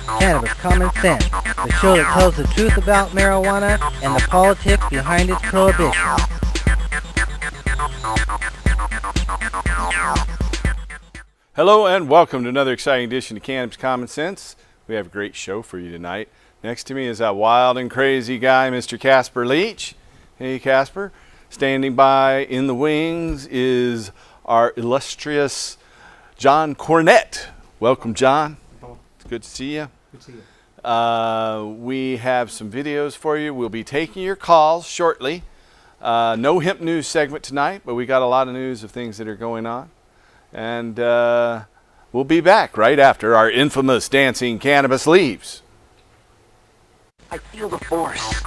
Cannabis Common Sense, the show that tells the truth about marijuana and the politics behind its prohibition. Hello and welcome to another exciting edition of Cannabis Common Sense. We have a great show for you tonight. Next to me is that wild and crazy guy, Mr. Casper Leach. Hey, Casper. Standing by in the wings is our illustrious John Cornett. Welcome, John. It's good to see you. Good to see you. We have some videos for you. We'll be taking your calls shortly. No hemp news segment tonight, but we got a lot of news of things that are going on. And we'll be back right after our infamous Dancing Cannabis leaves. I feel the force.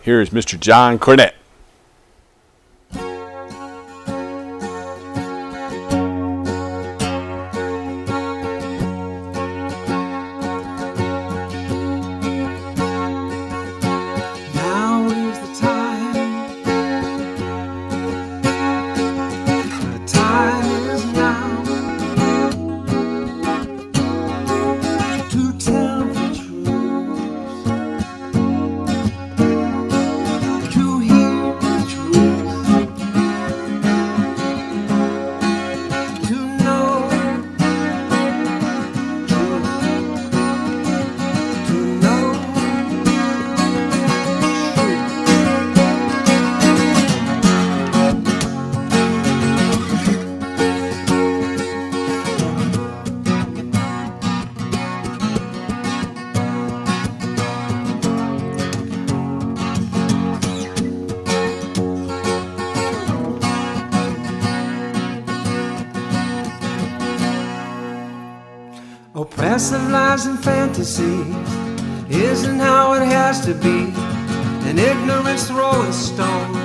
Here is Mr. John Cornett. Now is the time. The time is now to tell the truth, to hear the truth, to know truth, to know truth. Oppressive lies and fantasies isn't how it has to be. And ignorance throwing stones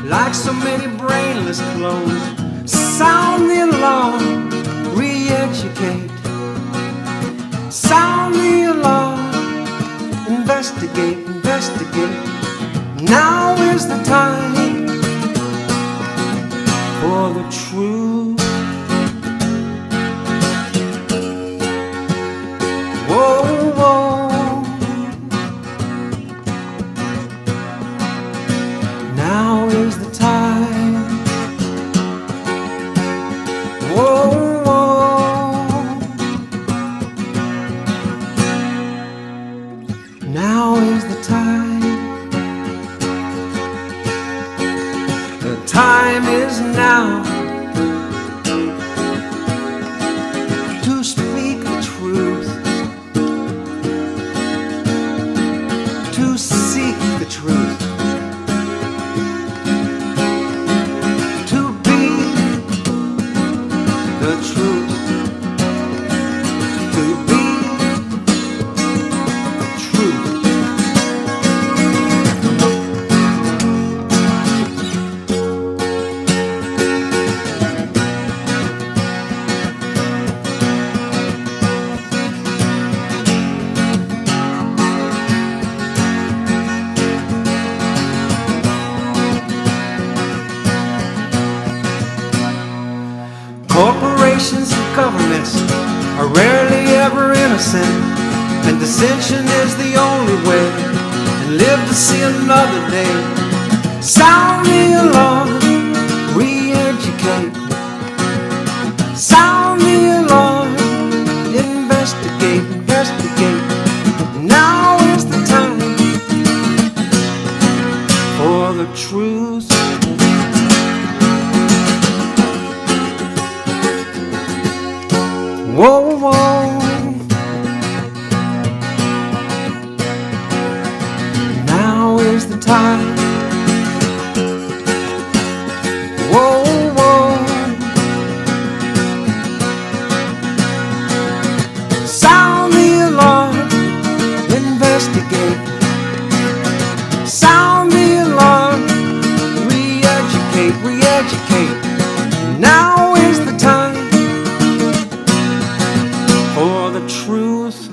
like so many brainless clones. Sound the alarm, re-educate. Sound the alarm, investigate, investigate. Now is the time for the truth. Whoa, whoa. Now is the time. Whoa, whoa. Now is the time. The time is now to speak the truth, to seek the truth, to be the truth, to be the truth. Corporations and governments are rarely ever innocent, and dissension is the only way, and live to see another day. Sound the alarm, re-educate. Sound the alarm, investigate, investigate. Now is the time for the truth. Whoa, whoa. Now is the time. Whoa, whoa. Sound the alarm. Investigate. Sound the alarm. Re-educate, re-educate. Now is the time for the truth.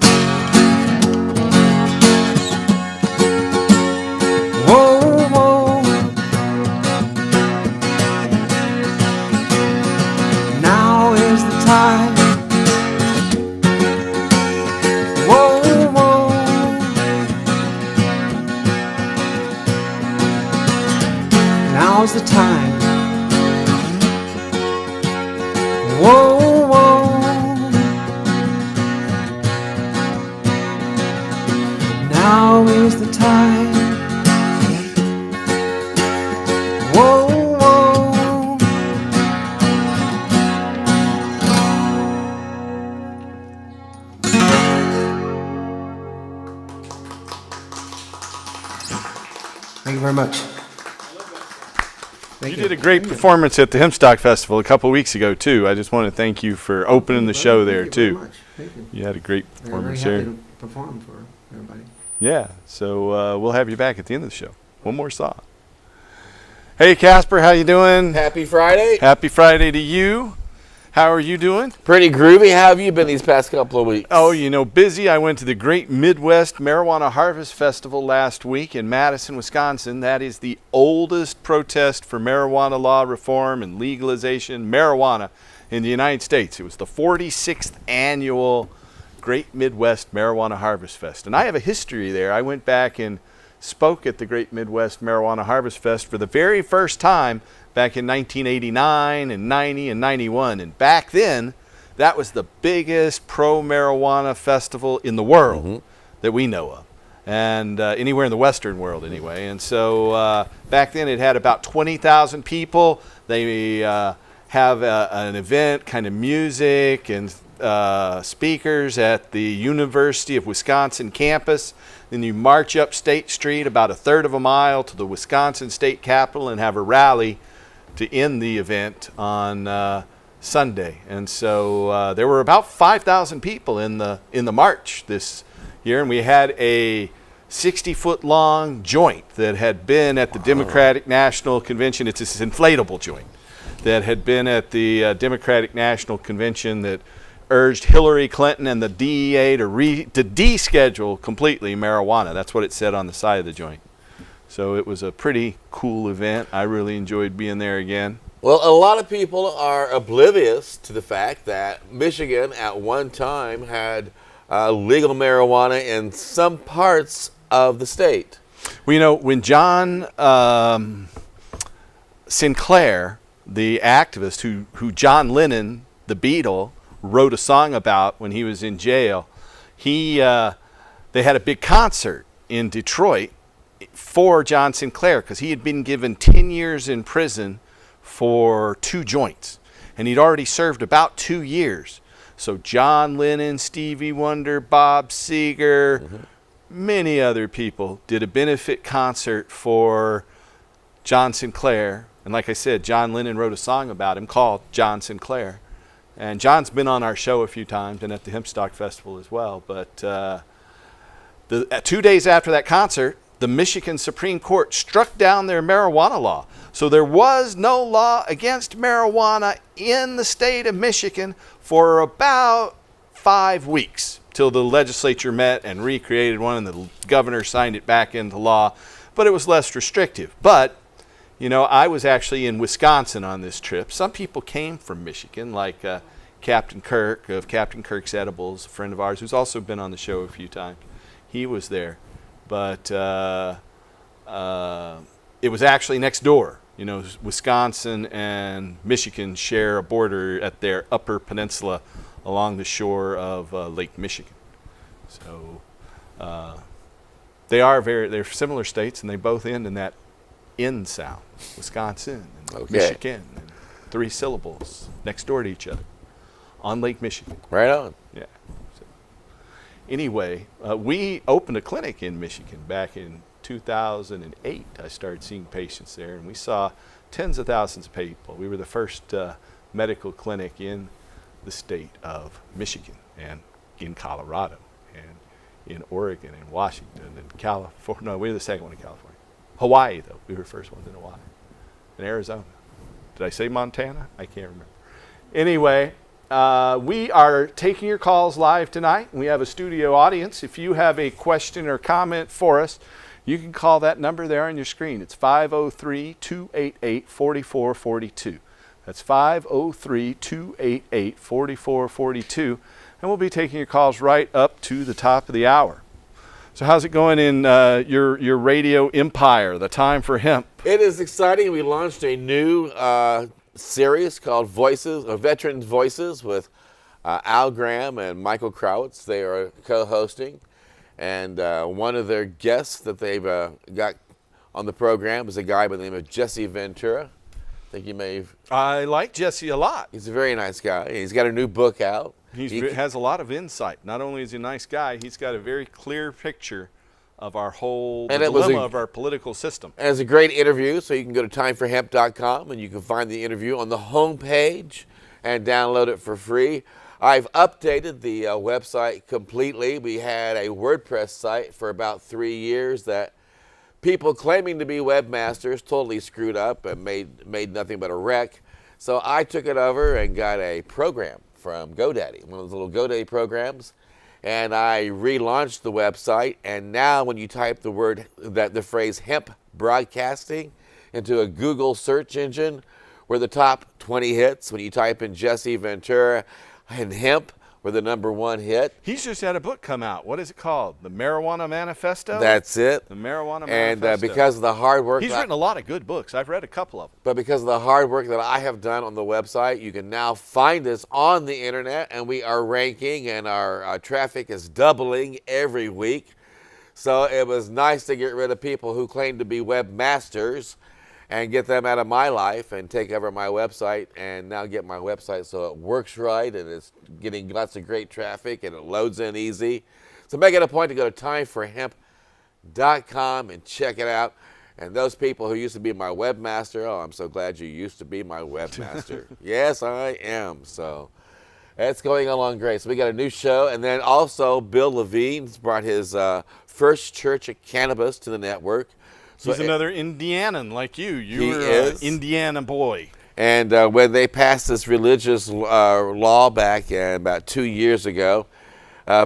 Whoa, whoa. Now is the time. Whoa, whoa. Now's the time. Whoa, whoa. Now is the time. Whoa, whoa. Thank you very much. You did a great performance at the Hempstock Festival a couple weeks ago, too. I just want to thank you for opening the show there, too. Thank you. You had a great Very performance happy there. to perform for everybody. Yeah, so we'll have you back at the end of the show. One more song. Hey, Casper, how you doing? Happy Friday. Happy Friday to you. How are you doing? Pretty groovy. How have you been these past couple of weeks? Oh, busy. I went to the Great Midwest Marijuana Harvest Festival last week in Madison, Wisconsin. That is the oldest protest for marijuana law reform and legalization marijuana in the United States. It was the 46th annual Great Midwest Marijuana Harvest Fest. And I have a history there. I went back and spoke at the Great Midwest Marijuana Harvest Fest for the very first time back in 1989 and 90 and 91. And back then, that was the biggest pro-marijuana festival in the world that we know of. And anywhere in the Western world, anyway. And so back then, it had about 20,000 people. They have an event, kind of music and speakers at the University of Wisconsin campus. Then you march up State Street about a third of a mile to the Wisconsin State Capitol and have a rally to end the event on Sunday. And so there were about 5,000 people in the march this year, and we had a 60-foot long joint that had been at the Democratic National Convention. It's this inflatable joint that had been at the Democratic National Convention that urged Hillary Clinton and the DEA to deschedule completely marijuana. That's what it said on the side of the joint. So it was a pretty cool event. I really enjoyed being there again. Well, a lot of people are oblivious to the fact that Michigan at one time had legal marijuana in some parts of the state. Well, when John Sinclair, the activist who John Lennon, the Beatle, wrote a song about when he was in jail, they had a big concert in Detroit for John Sinclair because he had been given 10 years in prison for 2 joints, and he'd already served about 2 years. So John Lennon, Stevie Wonder, Bob Seger, many other people did a benefit concert for John Sinclair. And like I said, John Lennon wrote a song about him called John Sinclair. And John's been on our show a few times and at the Hempstock Festival as well. But 2 days after that concert, the Michigan Supreme Court struck down their marijuana law. So there was no law against marijuana in the state of Michigan for about 5 weeks till the legislature met and recreated one and the governor signed it back into law. But it was less restrictive. But I was actually in Wisconsin on this trip. Some people came from Michigan, like Captain Kirk of Captain Kirk's Edibles, a friend of ours who's also been on the show a few times. He was there. But it was actually next door. Wisconsin and Michigan share a border at their upper peninsula along the shore of Lake Michigan. So they're similar states, and they both end in that N sound, Wisconsin and Michigan, and 3 syllables next door to each other. on Lake Michigan. Right on. Yeah. So, anyway, we opened a clinic in Michigan back in 2008. I started seeing patients there, and we saw tens of thousands of people. We were the first medical clinic in the state of Michigan and in Colorado and in Oregon and Washington and California. No, we were the second one in California. Hawaii, though. We were the first ones in Hawaii. And Arizona. Did I say Montana? I can't remember. Anyway, we are taking your calls live tonight. We have a studio audience. If you have a question or comment for us, you can call that number there on your screen. It's 503-288-4442. That's 503-288-4442. And we'll be taking your calls right up to the top of the hour. So how's it going in your radio empire, the time for hemp? It is exciting. We launched a new series called Voices, or Veterans Voices, with Al Graham and Michael Crowitz. They are co-hosting. And one of their guests that they've got on the program is a guy by the name of Jesse Ventura. I think you may have... I like Jesse a lot. He's a very nice guy. He's got a new book out. He has a lot of insight. Not only is he a nice guy, he's got a very clear picture of our whole dilemma of our political system. And it's a great interview, so you can go to timeforhemp.com and you can find the interview on the home page and download it for free. I've updated the website completely. We had a WordPress site for about 3 years that people claiming to be webmasters totally screwed up and made nothing but a wreck. So I took it over and got a program from GoDaddy, one of those little GoDaddy programs, and I relaunched the website. And now when you type the phrase hemp broadcasting into a Google search engine, we're the top 20 hits. When you type in Jesse Ventura and hemp, we're the #1 hit. He's just had a book come out. What is it called? The Marijuana Manifesto? That's it. The Marijuana Manifesto. And because of the hard work... He's written a lot of good books. I've read a couple of them. But because of the hard work that I have done on the website, you can now find us on the internet, and we are ranking, and our traffic is doubling every week. So it was nice to get rid of people who claim to be webmasters and get them out of my life and take over my website, and now get my website so it works right and it's getting lots of great traffic and it loads in easy. So make it a point to go to timeforhemp.com and check it out. And those people who used to be my webmaster, oh, I'm so glad you used to be my webmaster. Yes, I am. So that's going along great. So we got a new show, and then also Bill Levine's brought his first church of cannabis to the network. So he's another Indianan like you. You're an Indiana boy. And when they passed this religious law back about 2 years ago,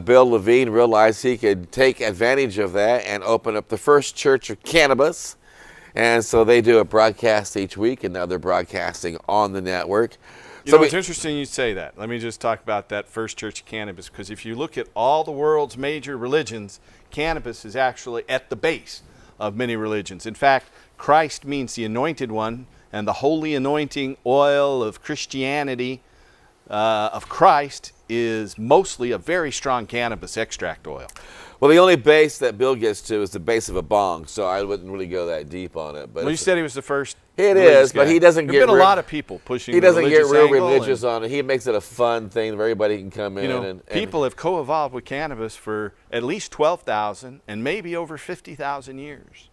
Bill Levine realized he could take advantage of that and open up the first church of cannabis. And so they do a broadcast each week, and now they're broadcasting on the network. You know, it's interesting you say that. Let me just talk about that first church of cannabis, because if you look at all the world's major religions, cannabis is actually at the base of many religions. In fact, Christ means the anointed one, and the holy anointing oil of Christianity, of Christ, is mostly a very strong cannabis extract oil. Well, the only base that Bill gets to is the base of a bong, so I wouldn't really go that deep on it. But well, you said he was the first. It is, but he doesn't get. There've been a lot of people pushing. He doesn't get real angle religious on it. He makes it a fun thing where everybody can come in. And people have co-evolved with cannabis for at least 12,000 and maybe over 50,000 years.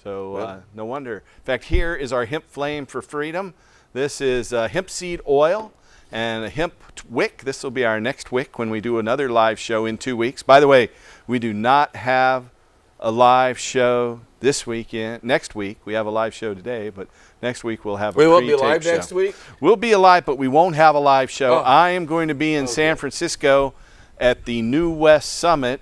So no wonder. In fact, here is our hemp flame for freedom. This is hemp seed oil and a hemp wick. This will be our next wick when we do another live show in 2 weeks. By the way, we do not have a live show this weekend. Next week, we have a live show today, but next week we'll have a pre-tape show. We won't be live next week? We'll be alive, but we won't have a live show. I am going to be in San Francisco at the New West Summit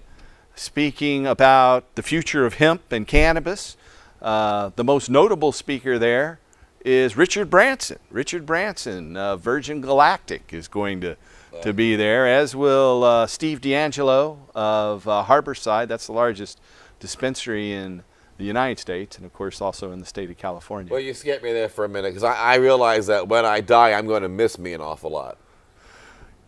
speaking about the future of hemp and cannabis. The most notable speaker there is Richard Branson. Richard Branson, Virgin Galactic, is going to be there, as will Steve D'Angelo of Harborside. That's the largest dispensary in the United States, and of course also in the state of California. Well, you skipped me there for a minute, because I realize that when I die, I'm going to miss me an awful lot.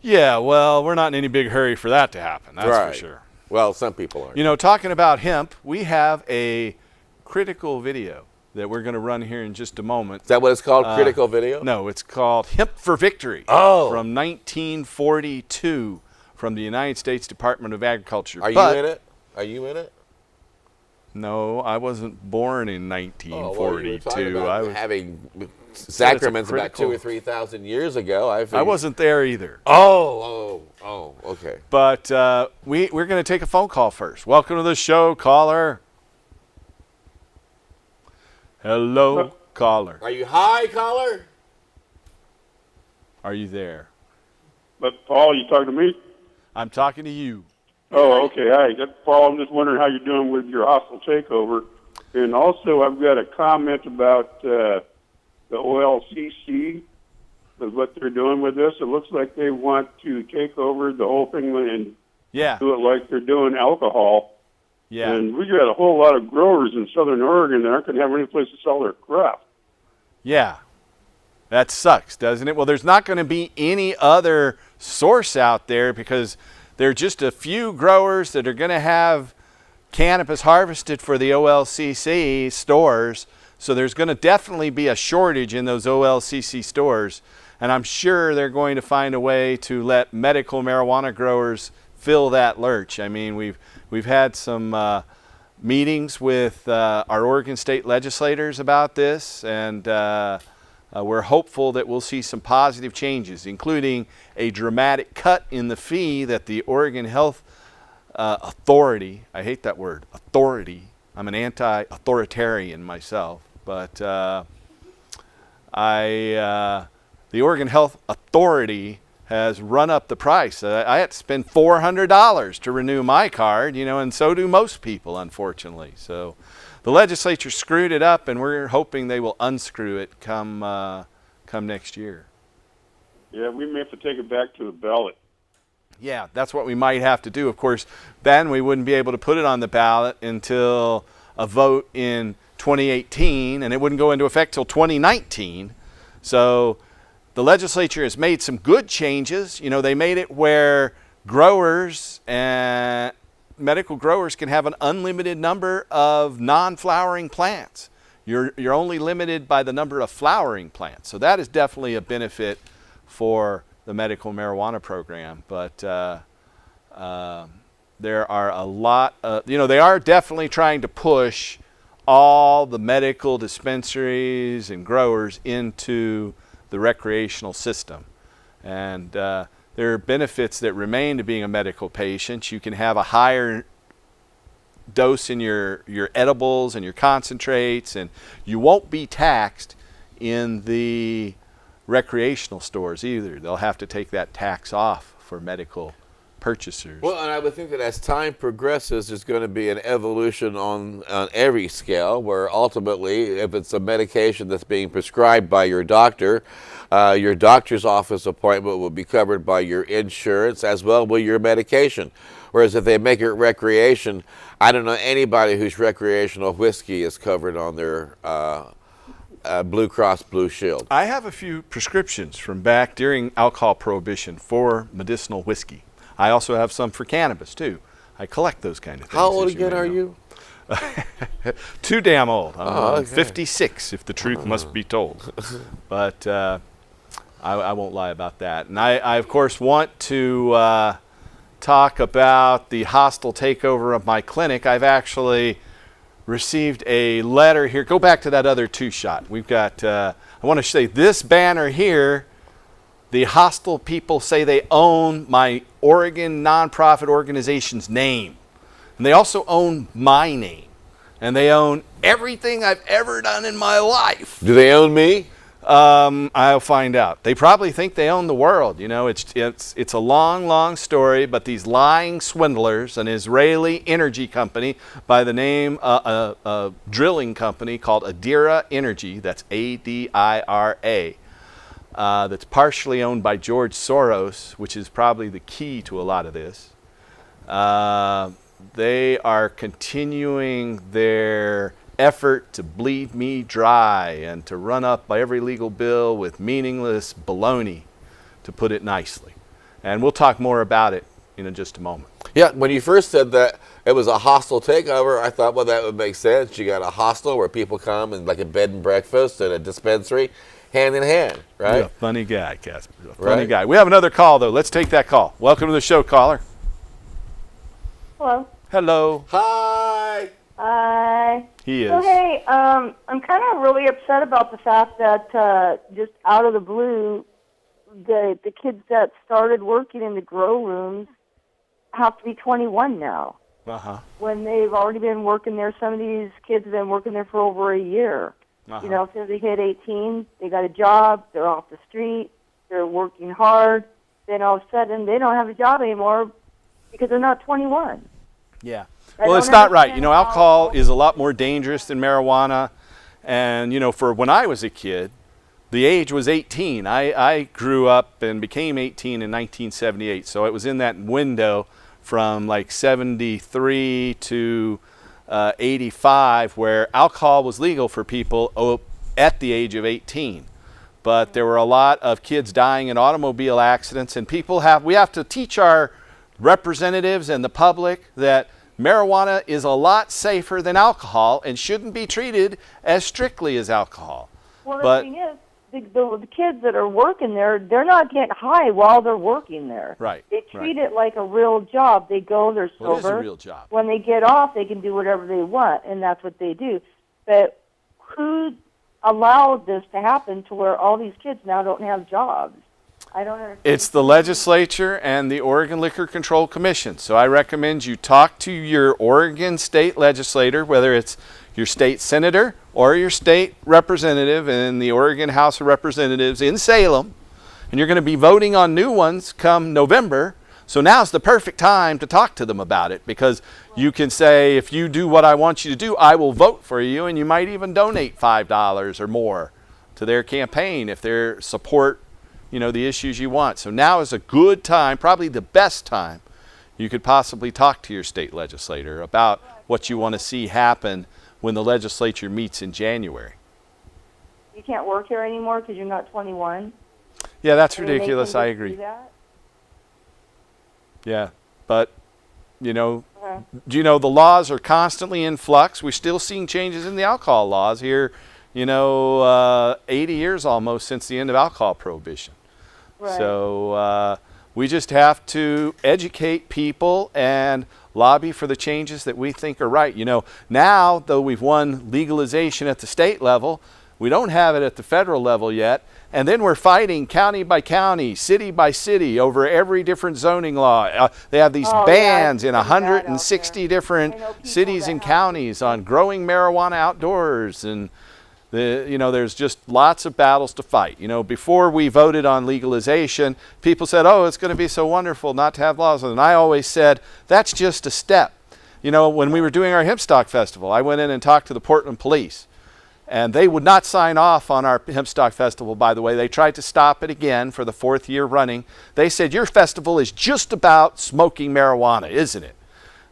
Yeah, well, we're not in any big hurry for that to happen, that's for sure. Well, some people are. You know, talking about hemp, we have a critical video that we're going to run here in just a moment. Is that what it's called, Critical Video? No, it's called Hemp for Victory from 1942 from the United States Department of Agriculture. Are you in it? Are you in it? No, I wasn't born in 1942. Oh, well, you were talking about I was having sacraments about critical- 2,000 or 3,000 years ago. I wasn't there either. Oh, okay. But we're going to take a phone call first. Welcome to the show, caller. Hello, caller. Are you high, caller? Are you there? But Paul, you talking to me? I'm talking to you. Oh, okay. Hi, that's Paul. I'm just wondering how you're doing with your hostile takeover. And also, I've got a comment about the OLCC, with what they're doing with this. It looks like they want to take over the whole thing and Yeah. do it like they're doing alcohol. Yeah. And we got a whole lot of growers in Southern Oregon that aren't going to have any place to sell their crop. Yeah. That sucks, doesn't it? Well, there's not going to be any other source out there because there are just a few growers that are going to have cannabis harvested for the OLCC stores. So there's going to definitely be a shortage in those OLCC stores. And I'm sure they're going to find a way to let medical marijuana growers fill that lurch. I mean, we've had some meetings with our Oregon state legislators about this, and we're hopeful that we'll see some positive changes, including a dramatic cut in the fee that the Oregon Health Authority, I hate that word, authority. I'm an anti-authoritarian myself, but the Oregon Health Authority has run up the price. I had to spend $400 to renew my card, and so do most people, unfortunately. So the legislature screwed it up, and we're hoping they will unscrew it come next year. Yeah, we may have to take it back to the ballot. Yeah, that's what we might have to do. Of course, then we wouldn't be able to put it on the ballot until a vote in 2018, and it wouldn't go into effect till 2019. So the legislature has made some good changes. They made it where growers and medical growers can have an unlimited number of non-flowering plants. You're only limited by the number of flowering plants. So that is definitely a benefit for the medical marijuana program. But there are a lot of, they are definitely trying to push all the medical dispensaries and growers into the recreational system. And there are benefits that remain to being a medical patient. You can have a higher dose in your edibles and your concentrates, and you won't be taxed in the recreational stores either. They'll have to take that tax off for medical purchasers. Well, and I would think that as time progresses, there's going to be an evolution on every scale, where ultimately, if it's a medication that's being prescribed by your doctor's office appointment will be covered by your insurance, as well will your medication. Whereas if they make it recreation, I don't know anybody whose recreational whiskey is covered on their Blue Cross Blue Shield. I have a few prescriptions from back during alcohol prohibition for medicinal whiskey. I also have some for cannabis, too. I collect those kind of things. How old again are you? Too damn old. I'm okay. 56, if the truth must be told. But I won't lie about that. And I of course, want to talk about the hostile takeover of my clinic. I've actually received a letter here. Go back to that other two-shot. We've got, I want to say this banner here. The hostile people say they own my Oregon nonprofit organization's name. And they also own my name. And they own everything I've ever done in my life. Do they own me? I'll find out. They probably think they own the world. It's a long, long story, but these lying swindlers, an Israeli energy company by the name, a drilling company called Adira Energy, that's A-D-I-R-A, that's partially owned by George Soros, which is probably the key to a lot of this. They are continuing their effort to bleed me dry and to run up every legal bill with meaningless baloney, to put it nicely. And we'll talk more about it in just a moment. Yeah, when you first said that it was a hostile takeover, I thought, well, that would make sense. You got a hostel where people come and like a bed and breakfast and a dispensary, hand in hand, right? You're a funny guy, Casper. You're a funny Right. guy. We have another call, though. Let's take that call. Welcome to the show, caller. Hello. Hello. Hi. Hi. He is. So hey, I'm kind of really upset about the fact that just out of the blue, the kids that started working in the grow rooms have to be 21 now. Uh-huh. When they've already been working there, some of these kids have been working there for over a year. Uh-huh. You know, as soon as they hit 18, they got a job, they're off the street, they're working hard. Then all of a sudden, they don't have a job anymore because they're not 21. Yeah. I Well, it's don't not right. understand You know, how- alcohol is a lot more dangerous than marijuana. And, you know, for when I was a kid, the age was 18. I grew up and became 18 in 1978. So it was in that window from like 73 to 85 where alcohol was legal for people at the age of 18. But there were a lot of kids dying in automobile accidents, and we have to teach our representatives and the public that marijuana is a lot safer than alcohol and shouldn't be treated as strictly as alcohol. Well, the But thing is, the kids that are working there, they're not getting high while they're working there. Right, They treat right. it like a real job. They go, they're sober. Well, it is a real job. When they get off, they can do whatever they want, and that's what they do. But who allowed this to happen to where all these kids now don't have jobs? I don't understand. It's the legislature and the Oregon Liquor Control Commission. So I recommend you talk to your Oregon state legislator, whether it's your state senator or your state representative in the Oregon House of Representatives in Salem. And you're going to be voting on new ones come November. So now's the perfect time to talk to them about it, because you can say, if you do what I want you to do, I will vote for you. And you might even donate $5 or more to their campaign if they support, you know, the issues you want. So now is a good time, probably the best time you could possibly talk to your state legislator about what you want to see happen when the legislature meets in January. You can't work here anymore because you're not 21. Yeah, that's I mean, they ridiculous. can I just do agree. that? Yeah, but, you know, Okay. you know, the laws are constantly in flux. We're still seeing changes in the alcohol laws here, you know, 80 years almost since the end of alcohol prohibition. Right. So we just have to educate people and lobby for the changes that we think are right. You know, now, though we've won legalization at the state level, we don't have it at the federal level yet. And then we're fighting county by county, city by city over every different zoning law. They have these Oh, yeah, bans I've in seen that out 160 there. different I know people cities that and have counties on growing marijuana outdoors. And you know, there's just lots of battles to fight. You know, before we voted on legalization, people said, oh, it's going to be so wonderful not to have laws. And I always said, that's just a step. You know, when we were doing our Hempstock Festival, I went in and talked to the Portland police. And they would not sign off on our Hempstock Festival, by the way. They tried to stop it again for the 4th year running. They said, your festival is just about smoking marijuana, isn't it?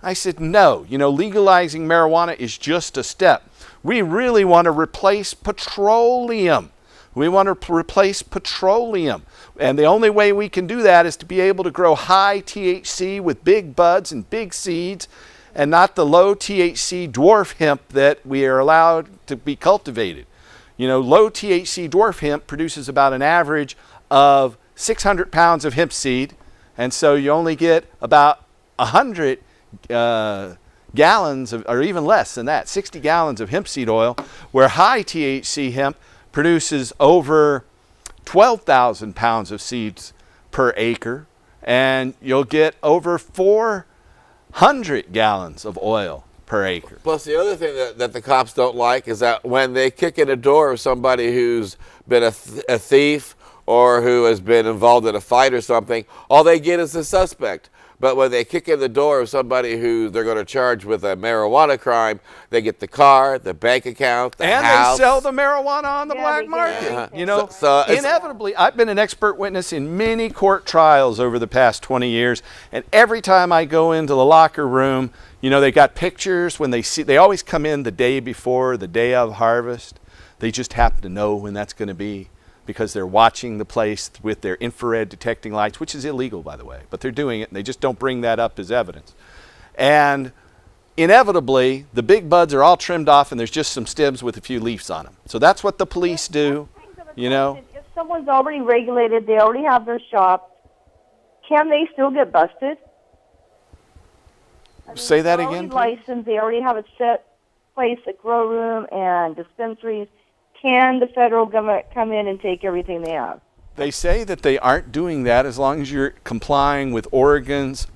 I said, no. You know, legalizing marijuana is just a step. We really want to replace petroleum. We want to replace petroleum. And the only way we can do that is to be able to grow high THC with big buds and big seeds, and not the low THC dwarf hemp that we are allowed to be cultivated. You know, low THC dwarf hemp produces about an average of 600 pounds of hemp seed, and so you only get about 100 gallons of, or even less than that, 60 gallons of hemp seed oil, where high THC hemp produces over 12,000 pounds of seeds per acre, and you'll get over 400 gallons of oil per acre. Plus, the other thing that the cops don't like is that when they kick in a door of somebody who's been a thief or who has been involved in a fight or something, all they get is a suspect. But when they kick in the door of somebody who they're going to charge with a marijuana crime, they get the car, the bank account, the house. They sell the marijuana on the Yeah, black they get market. everything. You know, So it's- inevitably, I've been an expert witness in many court trials over the past 20 years, and every time I go into the locker room, you know, they got pictures when they always come in the day before, the day of harvest. They just happen to know when that's going to be. because they're watching the place with their infrared detecting lights, which is illegal, by the way, but they're doing it, and they just don't bring that up as evidence. And inevitably, the big buds are all trimmed off, and there's just some stems with a few leaves on them. So that's what the police do, you know. If someone's already regulated, they already have their shop, can they still get busted? I mean, Say that they're again, already licensed, they already have a set place, a grow room, and dispensaries. Can the federal government come in and take everything they have? They say that they aren't doing that as long as you're complying with Oregon's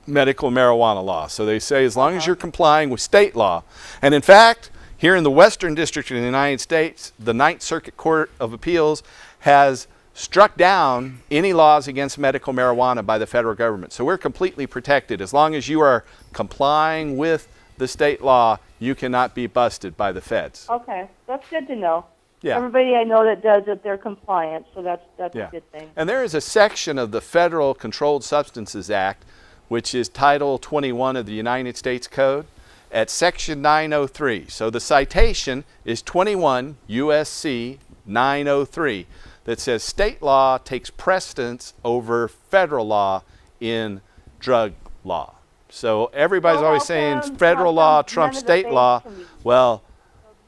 medical marijuana law. So they say as long as you're complying with state law. And in fact, here in the Western District of the United States, the Ninth Circuit Court of Appeals has struck down any laws against medical marijuana by the federal government. So we're completely protected. As long as you are complying with the state law, you cannot be busted by the feds. Okay, that's good to know. Yeah. Everybody I know that does it, they're compliant, so that's Yeah. a good thing. And there is a section of the Federal Controlled Substances Act, which is Title 21 of the United States Code, at Section 903. So the citation is 21 U.S.C. 903 that says state law takes precedence over federal law in drug law. So everybody's Well, always how saying come- federal how law come trumps none of the state states law. can be- Well,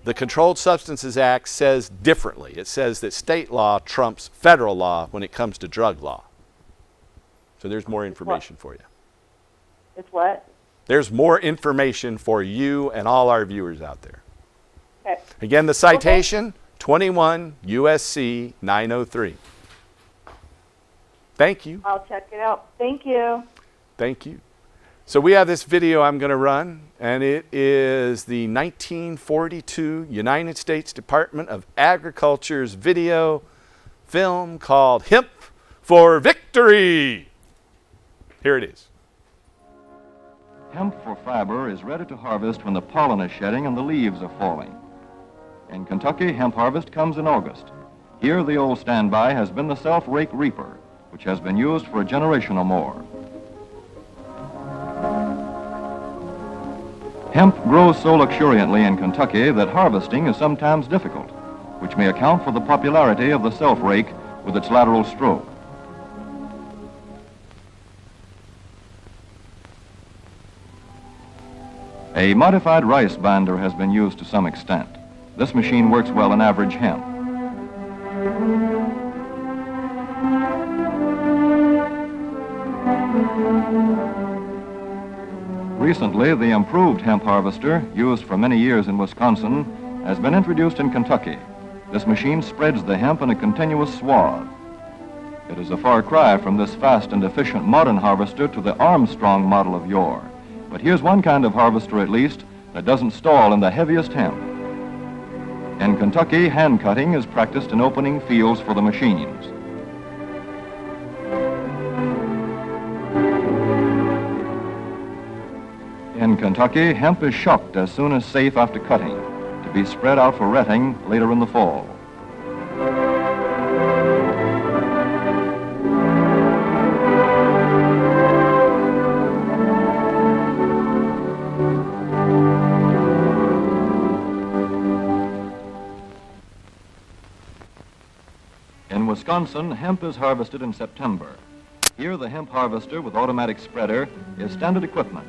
the Controlled Substances Act says differently. It says that state law trumps federal law when it comes to drug law. So there's more information for you. It's what? There's more information for you and all our viewers out there. Okay. Again, the citation, 21 U.S.C. 903. Thank you. I'll check it out. Thank you. Thank you. So we have this video I'm going to run, and it is the 1942 United States Department of Agriculture's video film called Hemp for Victory. Here it is. Hemp for fiber is ready to harvest when the pollen is shedding and the leaves are falling. In Kentucky, hemp harvest comes in August. Here, the old standby has been the self-rake reaper, which has been used for a generation or more. Hemp grows so luxuriantly in Kentucky that harvesting is sometimes difficult, which may account for the popularity of the self-rake with its lateral stroke. A modified rice binder has been used to some extent. This machine works well in average hemp. Recently, the improved hemp harvester, used for many years in Wisconsin, has been introduced in Kentucky. This machine spreads the hemp in a continuous swath. It is a far cry from this fast and efficient modern harvester to the Armstrong model of yore. But here's one kind of harvester, at least, that doesn't stall in the heaviest hemp. In Kentucky, hand cutting is practiced in opening fields for the machines. In Kentucky, hemp is shucked as soon as safe after cutting, to be spread out for retting later in the fall. In Wisconsin, hemp is harvested in September. Here, the hemp harvester with automatic spreader is standard equipment.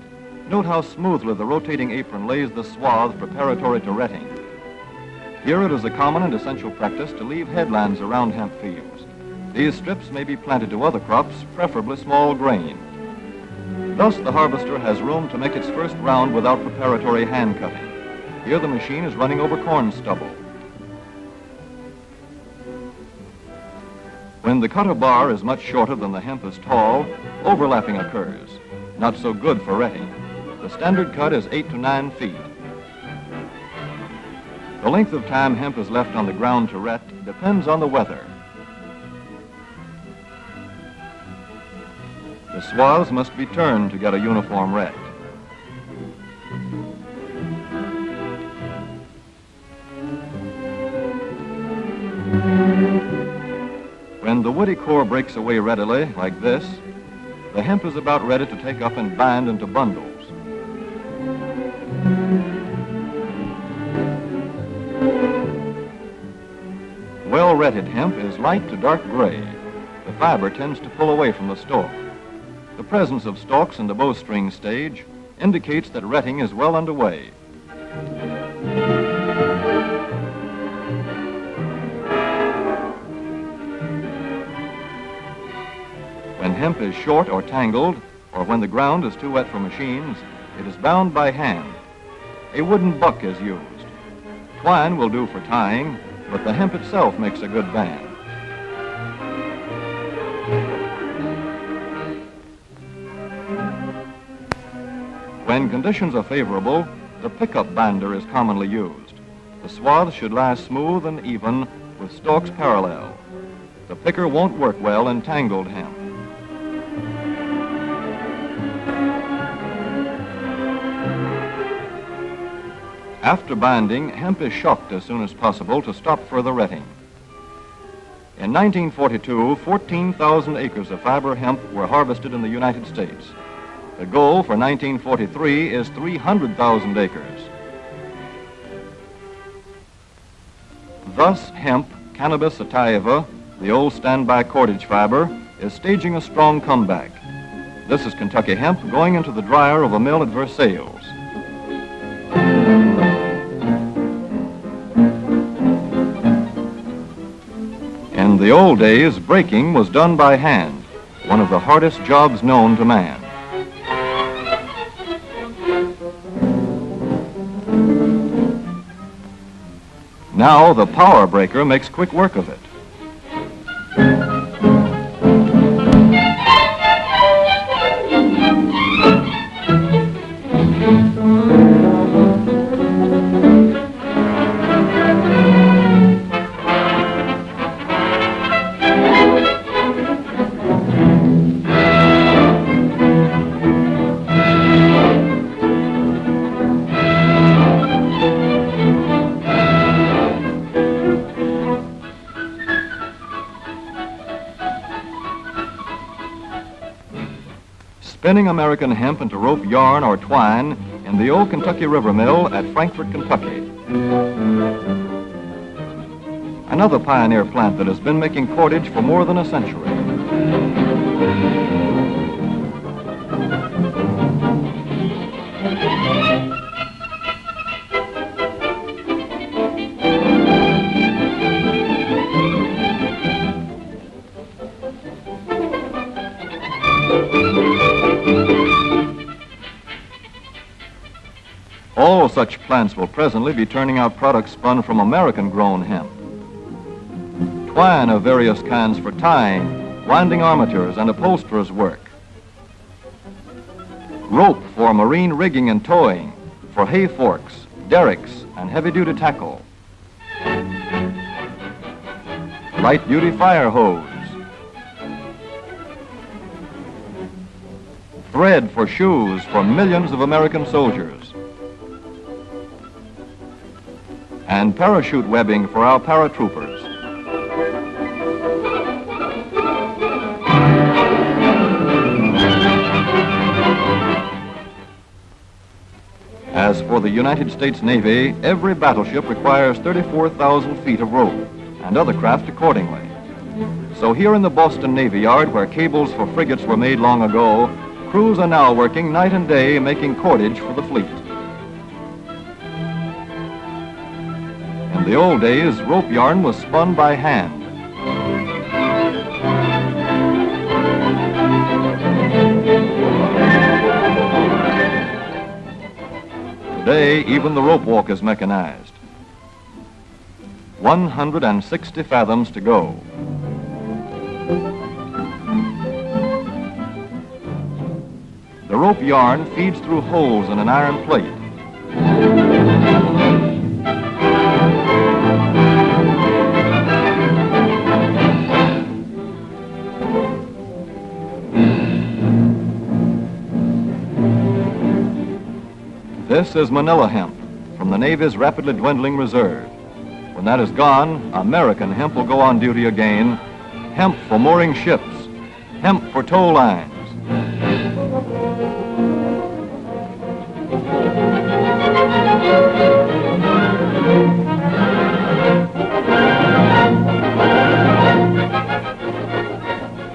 Note how smoothly the rotating apron lays the swath preparatory to retting. Here it is a common and essential practice to leave headlands around hemp fields. These strips may be planted to other crops, preferably small grain. Thus, the harvester has room to make its first round without preparatory hand cutting. Here the machine is running over corn stubble. When the cutter bar is much shorter than the hemp is tall, overlapping occurs. Not so good for retting. The standard cut is 8 to 9 feet. The length of time hemp is left on the ground to ret depends on the weather. The swaths must be turned to get a uniform ret. When the woody core breaks away readily, like this, the hemp is about ready to take up and bind into bundles. well-retted hemp is light to dark gray. The fiber tends to pull away from the stalk. The presence of stalks in the bowstring stage indicates that retting is well underway. When hemp is short or tangled, or when the ground is too wet for machines, it is bound by hand. A wooden buck is used. Twine will do for tying, but the hemp itself makes a good band. When conditions are favorable, the pickup binder is commonly used. The swath should lie smooth and even with stalks parallel. The picker won't work well in tangled hemp. After binding, hemp is shocked as soon as possible to stop further retting. In 1942, 14,000 acres of fiber hemp were harvested in the United States. The goal for 1943 is 300,000 acres. Thus, hemp, Cannabis sativa, the old standby cordage fiber, is staging a strong comeback. This is Kentucky hemp going into the dryer of a mill at Versailles. In the old days, breaking was done by hand, one of the hardest jobs known to man. Now the power breaker makes quick work of it. Spinning American hemp into rope yarn or twine in the old Kentucky River Mill at Frankfort, Kentucky. Another pioneer plant that has been making cordage for more than a century. All such plants will presently be turning out products spun from American-grown hemp. Twine of various kinds for tying, winding armatures, and upholsterers' work. Rope for marine rigging and towing, for hay forks, derricks, and heavy-duty tackle. Light-duty fire hose. Thread for shoes for millions of American soldiers. And parachute webbing for our paratroopers. As for the United States Navy, every battleship requires 34,000 feet of rope, and other craft accordingly. So here in the Boston Navy Yard, where cables for frigates were made long ago, crews are now working night and day making cordage for the fleet. In the old days, rope yarn was spun by hand. Today, even the rope walk is mechanized. 160 fathoms to go. The rope yarn feeds through holes in an iron plate. This is Manila hemp from the Navy's rapidly dwindling reserve. When that is gone, American hemp will go on duty again. Hemp for mooring ships, hemp for tow lines.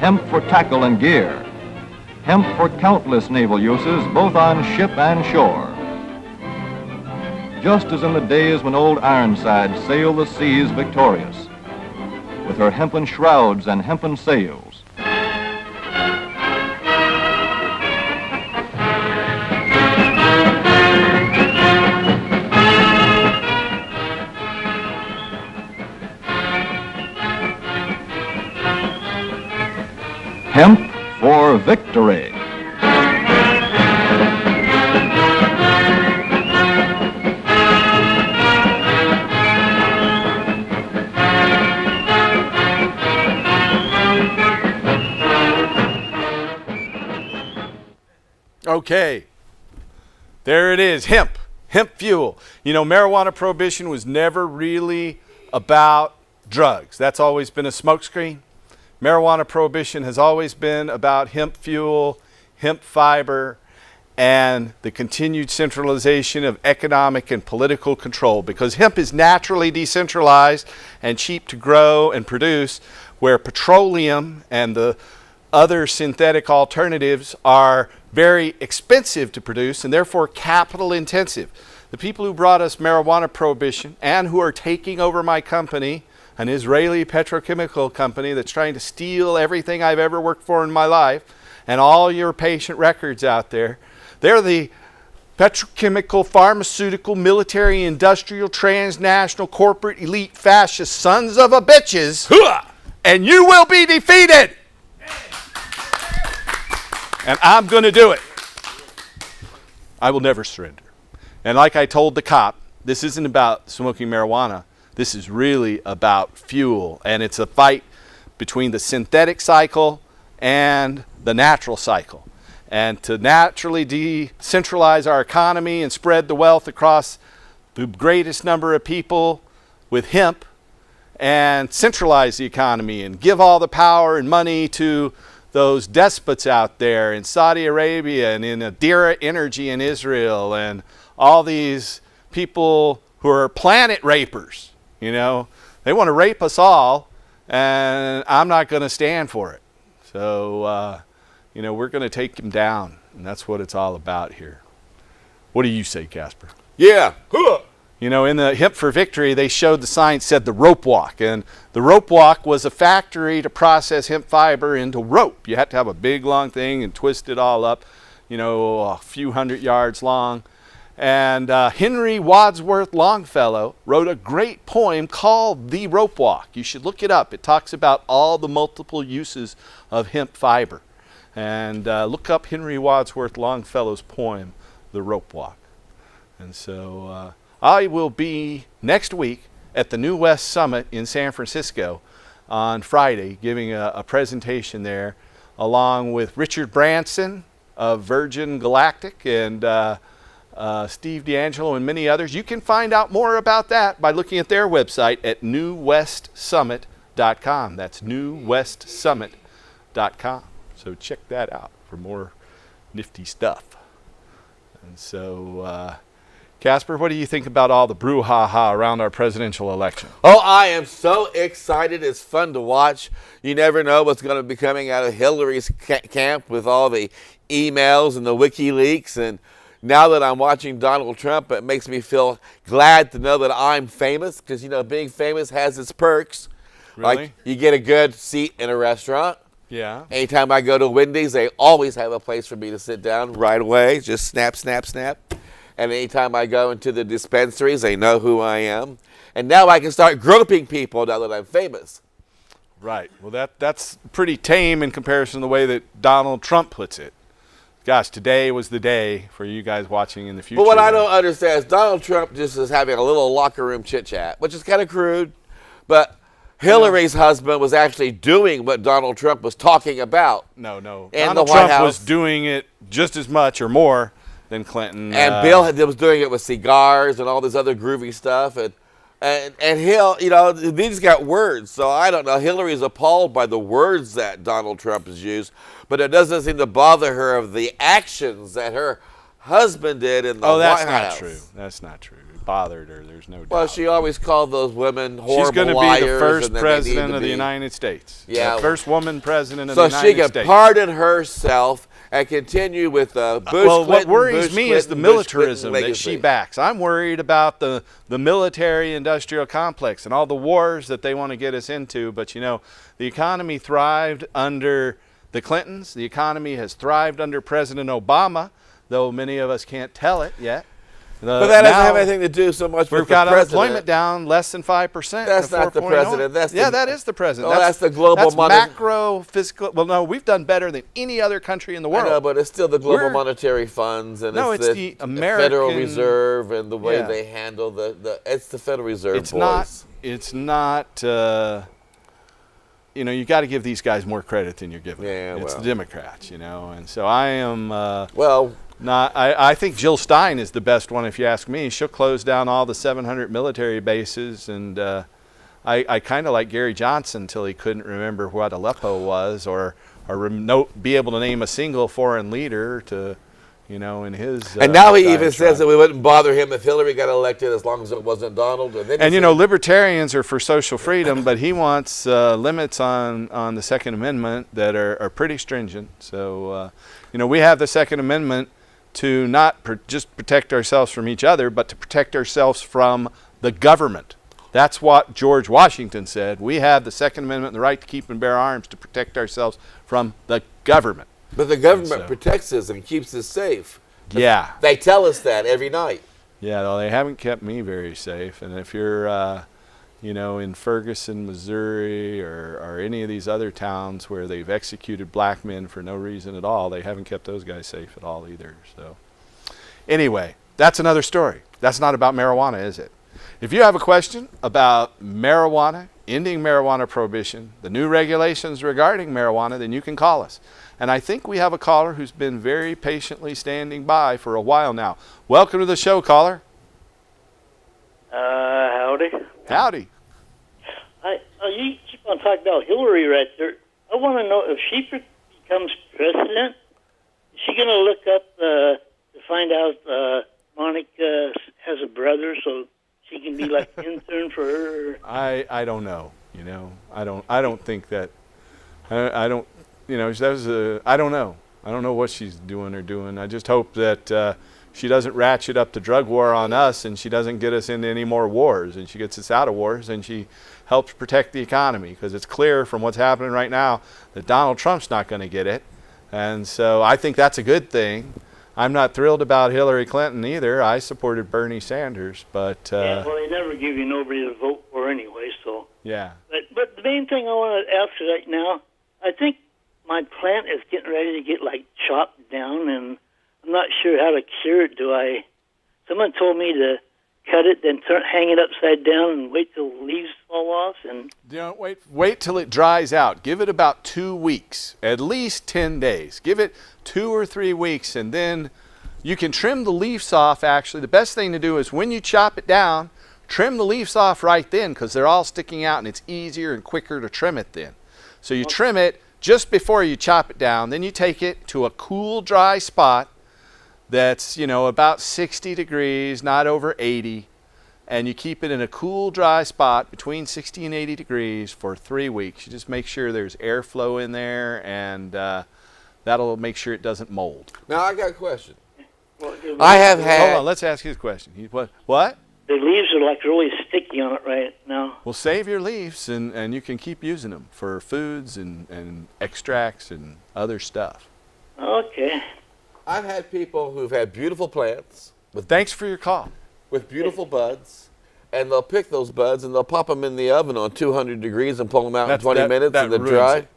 hemp for tackle and gear, hemp for countless naval uses both on ship and shore. Just as in the days when old Ironside sailed the seas victorious, with her hempen shrouds and hempen sails. Hemp for victory. Okay, there it is, hemp fuel. You know, marijuana prohibition was never really about drugs. That's always been a smokescreen. Marijuana prohibition has always been about hemp fuel, hemp fiber, and the continued centralization of economic and political control, because hemp is naturally decentralized and cheap to grow and produce, where petroleum and the other synthetic alternatives are very expensive to produce and therefore capital intensive. The people who brought us marijuana prohibition and who are taking over my company, an Israeli petrochemical company that's trying to steal everything I've ever worked for in my life and all your patient records out there, they're the petrochemical, pharmaceutical, military, industrial, transnational, corporate, elite, fascist sons of a bitches, and you will be defeated. And I'm going to do it. I will never surrender. And like I told the cop, this isn't about smoking marijuana. This is really about fuel. And it's a fight between the synthetic cycle and the natural cycle. And to naturally decentralize our economy and spread the wealth across the greatest number of people with hemp, and centralize the economy and give all the power and money to those despots out there in Saudi Arabia and in Adira Energy in Israel and all these people who are planet rapers. You know, they want to rape us all, and I'm not going to stand for it. So, you know, we're going to take them down, and that's what it's all about here. What do you say, Casper? Yeah. You know, in the Hemp for Victory, they showed the sign said the rope walk. And the rope walk was a factory to process hemp fiber into rope. You had to have a big, long thing and twist it all up, you know, a few hundred yards long. And Henry Wadsworth Longfellow wrote a great poem called The Rope Walk. You should look it up. It talks about all the multiple uses of hemp fiber. And look up Henry Wadsworth Longfellow's poem, The Rope Walk. And so I will be next week at the New West Summit in San Francisco on Friday, giving a presentation there, along with Richard Branson of Virgin Galactic and Steve D'Angelo and many others. You can find out more about that by looking at their website at newwestsummit.com. That's newwestsummit.com. So check that out for more nifty stuff. And so, Casper, what do you think about all the brouhaha around our presidential election? Oh, I am so excited. It's fun to watch. You never know what's going to be coming out of Hillary's camp with all the emails and the WikiLeaks. And now that I'm watching Donald Trump, it makes me feel glad to know that I'm famous, because, you know, being famous has its perks. Really? Like, you get a good seat in a restaurant. Yeah. Anytime I go to Wendy's, they always have a place for me to sit down right away. Just snap, snap, snap. And anytime I go into the dispensaries, they know who I am. And now I can start groping people now that I'm famous. Right. Well, that's pretty tame in comparison to the way that Donald Trump puts it. Gosh, today was the day for you guys watching in the future. But what I don't understand is Donald Trump just is having a little locker room chit-chat, which is kind of crude. But Hillary's husband was actually doing what Donald Trump was talking about. No. In Donald the White Trump House. was doing it just as much or more than Clinton. And Bill was doing it with cigars and all this other groovy stuff. And Hill, you know, these got words. So I don't know. Hillary's appalled by the words that Donald Trump has used. But it doesn't seem to bother her of the actions that her husband did in the White House. Oh, that's not true. That's not true. bothered her. There's no doubt. Well, she always called those women horrible She's going to be liars, the first and then president of the United States. Yeah. The first woman president of the United So she States. can pardon herself and continue with Bush Well, what Clinton, worries Bush me is the Clinton, Bush Clinton militarism that legacy. she backs. I'm worried about the military-industrial complex and all the wars that they want to get us into. But, you know, the economy thrived under the Clintons. The economy has thrived under President Obama, though many of us can't tell it yet. But that doesn't have anything to do so much with We've the got president. unemployment down less than 5%. That's to not the 4.0. president. That's that is the president. Oh, that's the global That's money. macro fiscal. Well, no, we've done better than any other country in the world. I know, but it's still the global We're- monetary funds, and No, it's it's the Federal American- Reserve and the way Yeah. they handle the. It's the Federal Reserve It's boys. It's not. You know, you got to give these guys more credit than you're giving. Yeah, It's well. the Democrats, you know, and so I am. Well, Not, I think Jill Stein is the best one, if you ask me. She'll close down all the 700 military bases, and I kind of like Gary Johnson until he couldn't remember what Aleppo was, or be able to name a single foreign leader to, you know, in his. and now he even diatribe. says that we wouldn't bother him if Hillary got elected as long as it wasn't Donald. And, then he And you said- know, libertarians are for social freedom, but he wants limits on the Second Amendment that are pretty stringent. So, you know, we have the Second Amendment to not just protect ourselves from each other, but to protect ourselves from the government. That's what George Washington said. We have the Second Amendment and the right to keep and bear arms to protect ourselves from the government. But the government so- protects us and keeps us safe. Yeah. They tell us that every night. Yeah, well, they haven't kept me very safe. And if you're, you know, in Ferguson, Missouri, or any of these other towns where they've executed black men for no reason at all, they haven't kept those guys safe at all either. So anyway, that's another story. That's not about marijuana, is it? If you have a question about marijuana, ending marijuana prohibition, the new regulations regarding marijuana, then you can call us. And I think we have a caller who's been very patiently standing by for a while now. Welcome to the show, caller. Howdy. Howdy. You keep on talking about Hillary right there. I want to know if she becomes president, is she going to look up to find out Monica has a brother so she can be like intern for her? I don't know. You know, I don't think that. I don't. You know, that was I don't know. I don't know what she's doing or doing. I just hope that she doesn't ratchet up the drug war on us, and she doesn't get us into any more wars, and she gets us out of wars, and she helps protect the economy, because it's clear from what's happening right now that Donald Trump's not going to get it. And so I think that's a good thing. I'm not thrilled about Hillary Clinton either. I supported Bernie Sanders, but Yeah, well, they never give you nobody to vote for anyway, so. yeah. But the main thing I want to ask you right now, I think my plant is getting ready to get like chopped down, and I'm not sure how to cure it. Someone told me to cut it, then hang it upside down and wait till the leaves fall off. And Don't wait till it dries out. Give it about 2 weeks, at least 10 days. Give it 2 or 3 weeks, and then you can trim the leaves off. Actually, the best thing to do is when you chop it down, trim the leaves off right then, because they're all sticking out, and it's easier and quicker to trim it then. So you trim it just before you chop it down. Then you take it to a cool, dry spot that's, you know, about 60 degrees, not over 80, and you keep it in a cool, dry spot between 60 and 80 degrees for 3 weeks. You just make sure there's airflow in there, and that'll make sure it doesn't mold. Now, I got a question. I have had... Hold on, let's ask his question. What? the leaves are like really sticky on it right now. Well, save your leaves, and you can keep using them for foods and extracts and other stuff. Okay. I've had people who've had beautiful plants Thanks for your call. with beautiful buds, and they'll pick those buds and they'll pop them in the oven on 200 degrees and pull them out in 20 minutes that and they're ruins dry. it.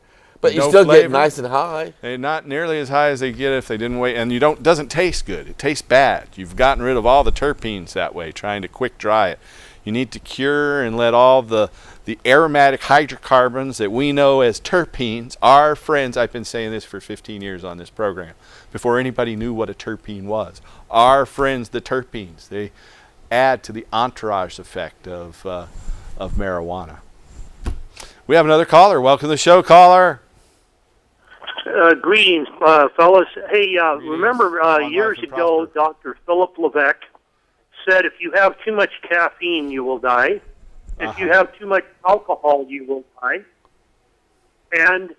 But you No still flavor. get nice and high. They're not nearly as high as they get if they didn't wait, and doesn't taste good. It tastes bad. You've gotten rid of all the terpenes that way, trying to quick dry it. You need to cure and let all the aromatic hydrocarbons that we know as terpenes, our friends. I've been saying this for 15 years on this program, before anybody knew what a terpene was. Our friends, the terpenes, they add to the entourage effect of marijuana. We have another caller. Welcome to the show, caller. Greetings, fellas. Hey, remember years ago, Dr. Philip Levesque said if you have too much caffeine, you will die. If you have too much alcohol, you will die. And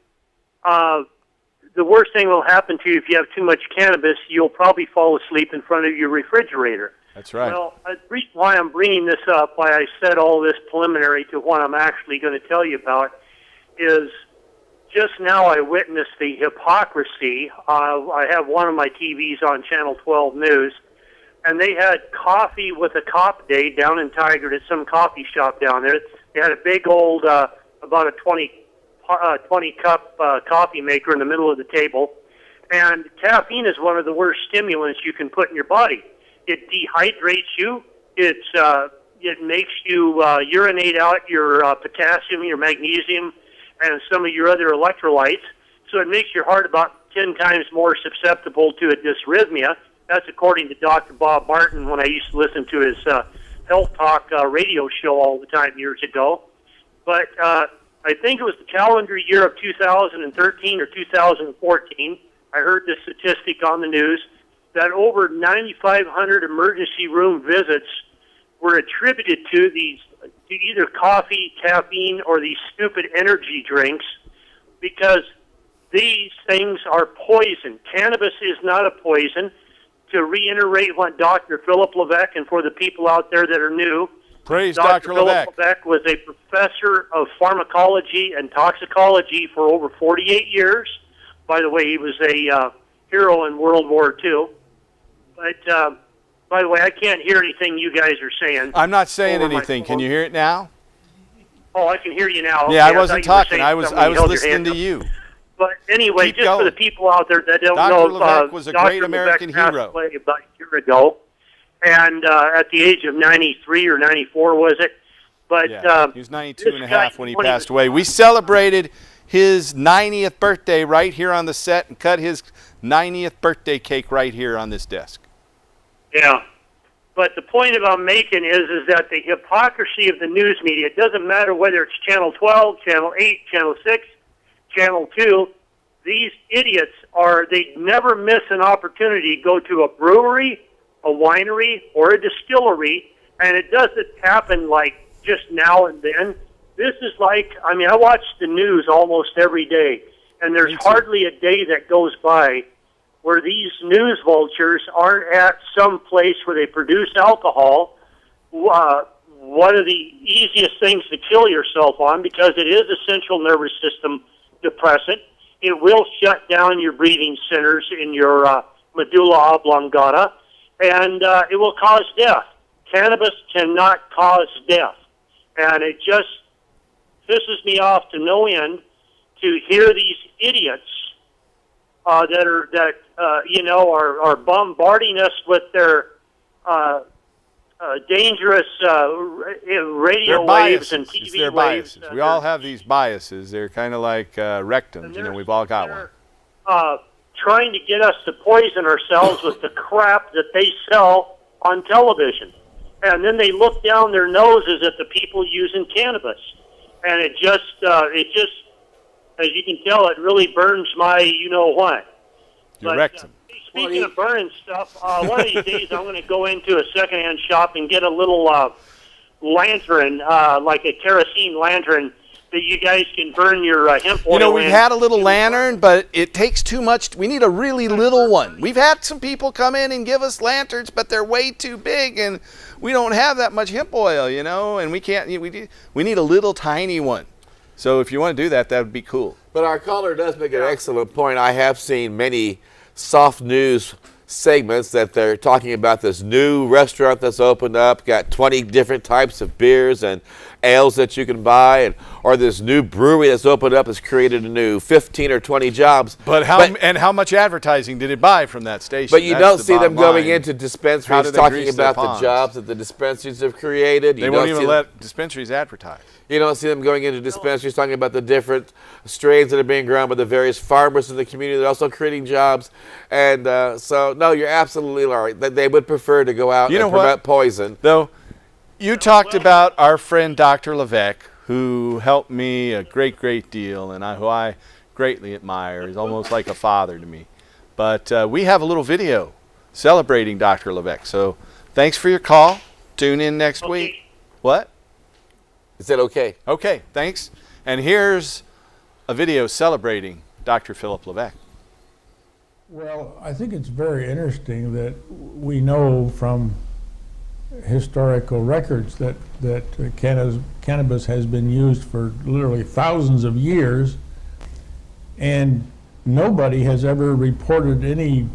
the worst thing will happen to you if you have too much cannabis, you'll probably fall asleep in front of your refrigerator. That's right. Well, the reason why I'm bringing this up, why I said all this preliminary to what I'm actually going to tell you about, is just now I witnessed the hypocrisy. I have one of my TVs on Channel 12 News, and they had coffee with a cop day down in Tigard at some coffee shop down there. They had a big old, about a 20-cup coffee maker in the middle of the table. And caffeine is one of the worst stimulants you can put in your body. It dehydrates you. It makes you urinate out your potassium, your magnesium, and some of your other electrolytes. So it makes your heart about 10 times more susceptible to a dysrhythmia. That's according to Dr. Bob Martin when I used to listen to his Health Talk radio show all the time years ago. But I think it was the calendar year of 2013 or 2014. I heard this statistic on the news that over 9,500 emergency room visits were attributed to either coffee, caffeine, or these stupid energy drinks, because these things are poison. Cannabis is not a poison. To reiterate what Dr. Philip Levesque, and for the people out there that are new, Praise Dr. Philip Levesque was a professor of pharmacology and toxicology for over 48 years. By the way, he was a hero in World War II. But, by the way, I can't hear anything you guys are saying. I'm not saying anything. Can you hear it now? Oh, I can hear you now. Yeah, okay, I wasn't talking. I was listening to you. But anyway, Keep just going. for the people out there that don't Dr. know, Levesque was a great Dr. American Levesque hero. passed away about a year ago, and at the age of 93 or 94, was it? But yeah, he was 92 and a half when he passed away. We celebrated his 90th birthday right here on the set and cut his 90th birthday cake right here on this desk. Yeah. But the point I'm making is that the hypocrisy of the news media, it doesn't matter whether it's Channel 12, Channel 8, Channel 6, Channel 2, these idiots they never miss an opportunity to go to a brewery, a winery, or a distillery, and it doesn't happen like just now and then. This is like, I watch the news almost every day, and there's hardly a day that goes by where these news vultures aren't at some place where they produce alcohol. One of the easiest things to kill yourself on, because it is a central nervous system depressant. It will shut down your breathing centers in your medulla oblongata, and it will cause death. Cannabis cannot cause death, and it just pisses me off to no end to hear these idiots that are bombarding us with their dangerous radio waves and TV it's their waves. biases. We all have these biases. They're kind of like rectums. We've all got one. Trying to get us to poison ourselves with the crap that they sell on television. And then they look down their noses at the people using cannabis. And it just, as you can tell, it really burns my you-know-what. Your rectum. Speaking of burning stuff, one of these days I'm going to go into a secondhand shop and get a little lantern, like a kerosene lantern, that you guys can burn your hemp oil we've had a little lantern, but it takes too much. We need a really little one. We've had some people come in and give us lanterns, but they're way too big, and we don't have that much hemp oil, and we can't. We need a little tiny one. So if you want to do that, that would be cool. But our caller does make an excellent point. I have seen many soft news segments that they're talking about this new restaurant that's opened up, got 20 different types of beers and ales that you can buy, or this new brewery that's opened up has created a new 15 or 20 jobs. But how much advertising did it buy from that station? But you don't see them going into dispensaries talking about the jobs that the dispensaries have created. They won't even let dispensaries advertise. You don't see them going into dispensaries talking about the different strains that are being grown by the various farmers in the community. They're also creating jobs. And so, no, you're absolutely right. They would prefer to go out and promote poison. Though, you talked about our friend Dr. Levesque, who helped me a great, great deal, and who I greatly admire. He's almost like a father to me. But we have a little video celebrating Dr. Levesque. So thanks for your call. Tune in next week. What? Is that okay? Okay, thanks. And here's a video celebrating Dr. Philip Levesque. Well, I think it's very interesting that we know from historical records that cannabis has been used for literally thousands of years, and nobody has ever reported any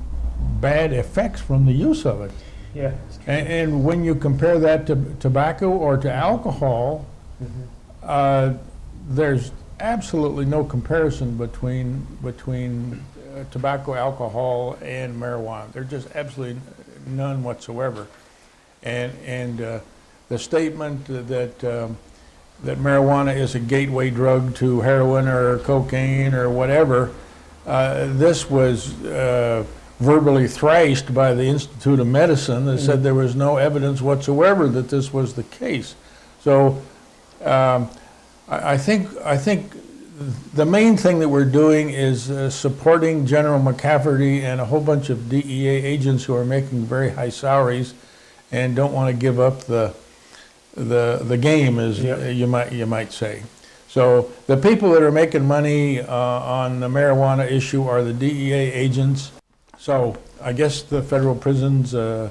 bad effects from the use of it. Yeah. And when you compare that to tobacco or to alcohol, there's absolutely no comparison between tobacco, alcohol, and marijuana. There's just absolutely none whatsoever. And the statement that that marijuana is a gateway drug to heroin or cocaine or whatever, this was verbally thrashed by the Institute of Medicine that said there was no evidence whatsoever that this was the case. So I think the main thing that we're doing is supporting General McCafferty and a whole bunch of DEA agents who are making very high salaries and don't want to give up the game, as you might say. So the people that are making money on the marijuana issue are the DEA agents. So I guess the federal prisons, the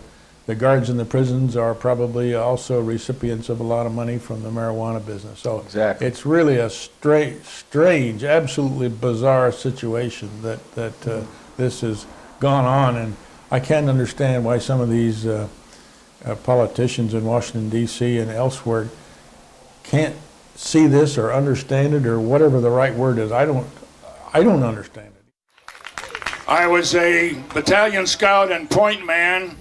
guards in the prisons are probably also recipients of a lot of money from the marijuana business. So exactly. It's really a strange, absolutely bizarre situation that this has gone on, and I can't understand why some of these politicians in Washington, D.C. and elsewhere can't see this or understand it or whatever the right word is. I don't understand it. I was a battalion scout and point man,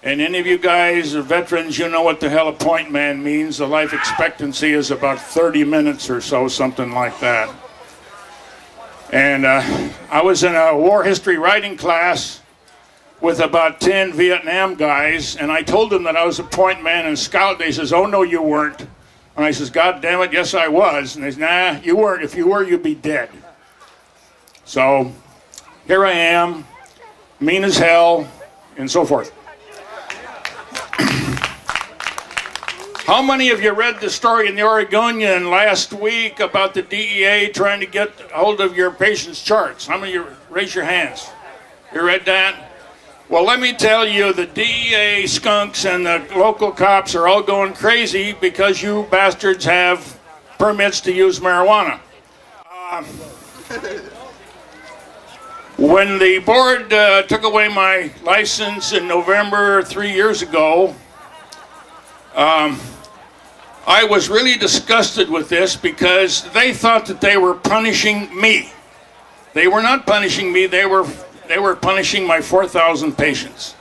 and any of you guys are veterans, you know what the hell a point man means. The life expectancy is about 30 minutes or so, something like that. And I was in a war history writing class with about 10 Vietnam guys, and I told them that I was a point man and scout. They says, "Oh, no, you weren't." And I says, "God damn it, yes, I was." And they said, "Nah, you weren't. If you were, you'd be dead." So here I am, mean as hell, and so forth. How many of you read the story in the Oregonian last week about the DEA trying to get hold of your patient's charts? How many of you raise your hands? You read that? Well, let me tell you, the DEA skunks and the local cops are all going crazy because you bastards have permits to use marijuana. When the board took away my license in November 3 years ago, I was really disgusted with this because they thought that they were punishing me. They were not punishing me, they were punishing my 4,000 patients.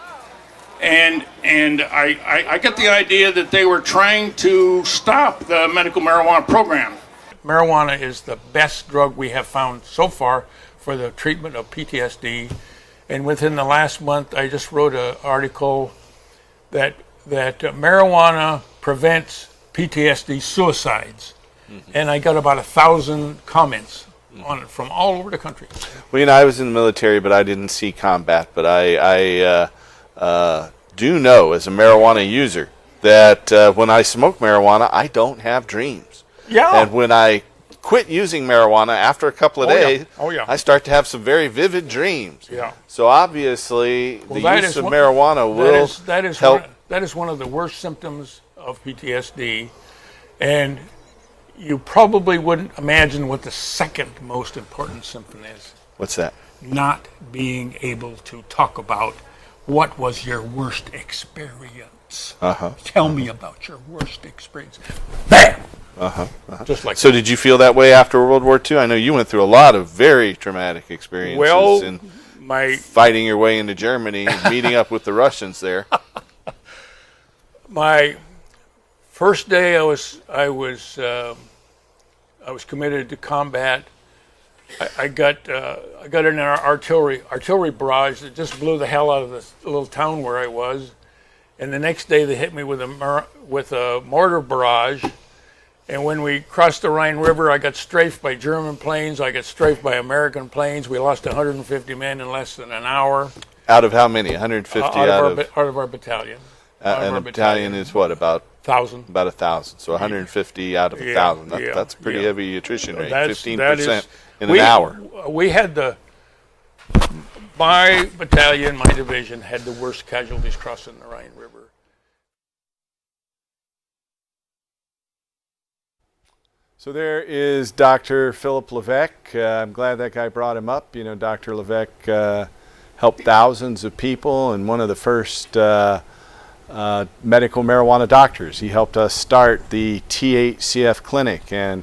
And I get the idea that they were trying to stop the medical marijuana program. Marijuana is the best drug we have found so far for the treatment of PTSD. And within the last month, I just wrote an article that marijuana prevents PTSD suicides. And I got about 1,000 comments on it from all over the country. Well, you know, I was in the military, but I didn't see combat. But I do know, as a marijuana user, that when I smoke marijuana, I don't have dreams. Yeah. And when I quit using marijuana after a couple of days, I start to have some very vivid dreams. Yeah. So obviously, the use of marijuana will help. That is one of the worst symptoms of PTSD, and you probably wouldn't imagine what the second most important symptom is. What's that? Not being able to talk about what was your worst experience. Tell me about your worst experience. Bam! Just like so that. Did you feel that way after World War II? I know you went through a lot of very traumatic experiences in fighting your way into Germany, meeting up with the Russians there. My first day, I was committed to combat. I got in an artillery barrage that just blew the hell out of this little town where I was, and the next day they hit me with a mortar barrage. And when we crossed the Rhine River, I got strafed by German planes. I got strafed by American planes. We lost 150 men in less than an hour. Out of how many? 150 out of our battalion. An battalion is what, about 1,000. About 1,000. So 150 out of 1,000. That's a pretty heavy attrition rate. 15% in an hour. We had my battalion, my division, had the worst casualties crossing the Rhine River. So there is Dr. Philip Levesque. I'm glad that guy brought him up. You know, Dr. Levesque helped thousands of people and one of the first medical marijuana doctors. He helped us start the THCF clinic, and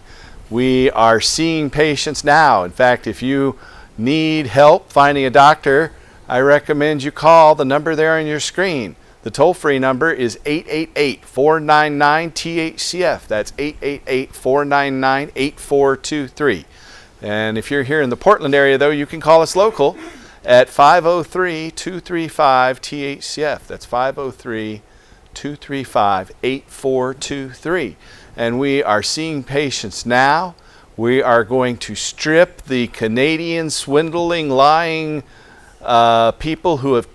we are seeing patients now. In fact, if you need help finding a doctor, I recommend you call the number there on your screen. The toll-free number is 888-499-THCF. That's 888-499-8423. And if you're here in the Portland area, though, you can call us local at 503-235-THCF. That's 503-235-8423. And we are seeing patients now. We are going to strip the Canadian swindling, lying people who have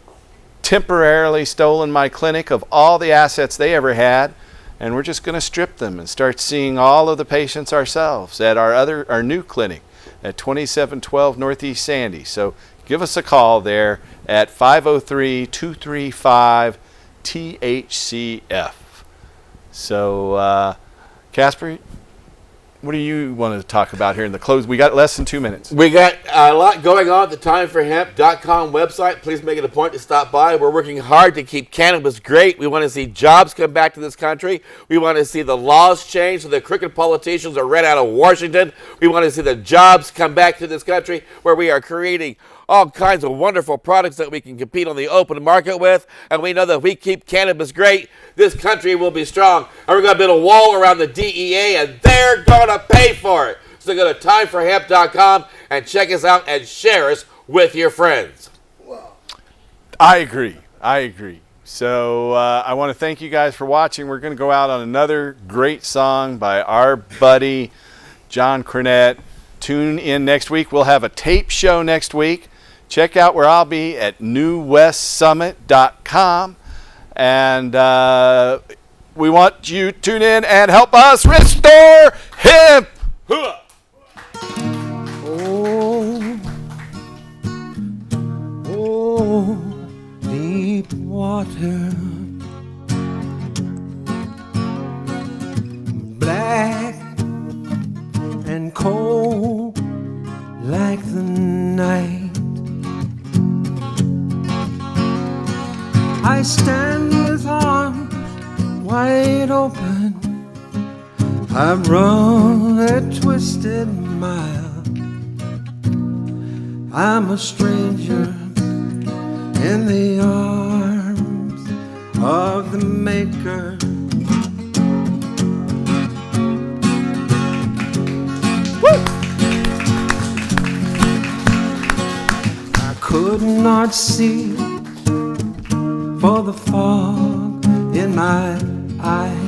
temporarily stolen my clinic of all the assets they ever had, and we're just going to strip them and start seeing all of the patients ourselves at our new clinic at 2712 Northeast Sandy. So give us a call there at 503-235-THCF. So, Casper, what do you want to talk about here in the close? We got less than 2 minutes. We got a lot going on at the timeforhemp.com website. Please make it a point to stop by. We're working hard to keep cannabis great. We want to see jobs come back to this country. We want to see the laws change so the crooked politicians are read out of Washington. We want to see the jobs come back to this country where we are creating all kinds of wonderful products that we can compete on the open market with. And we know that if we keep cannabis great, this country will be strong. And we're going to build a wall around the DEA, and they're going to pay for it. So go to timeforhemp.com and check us out and share us with your friends. I agree. So I want to thank you guys for watching. We're going to go out on another great song by our buddy John Cornette. Tune in next week. We'll have a tape show next week. Check out where I'll be at newwestsummit.com. And we want you to tune in and help us restore hemp. Oh, deep water, black and cold like the night. I stand with arms wide open. I've run a twisted mile. I'm a stranger in the arms of the Maker. Woo! I could not see for the fog in my eyes.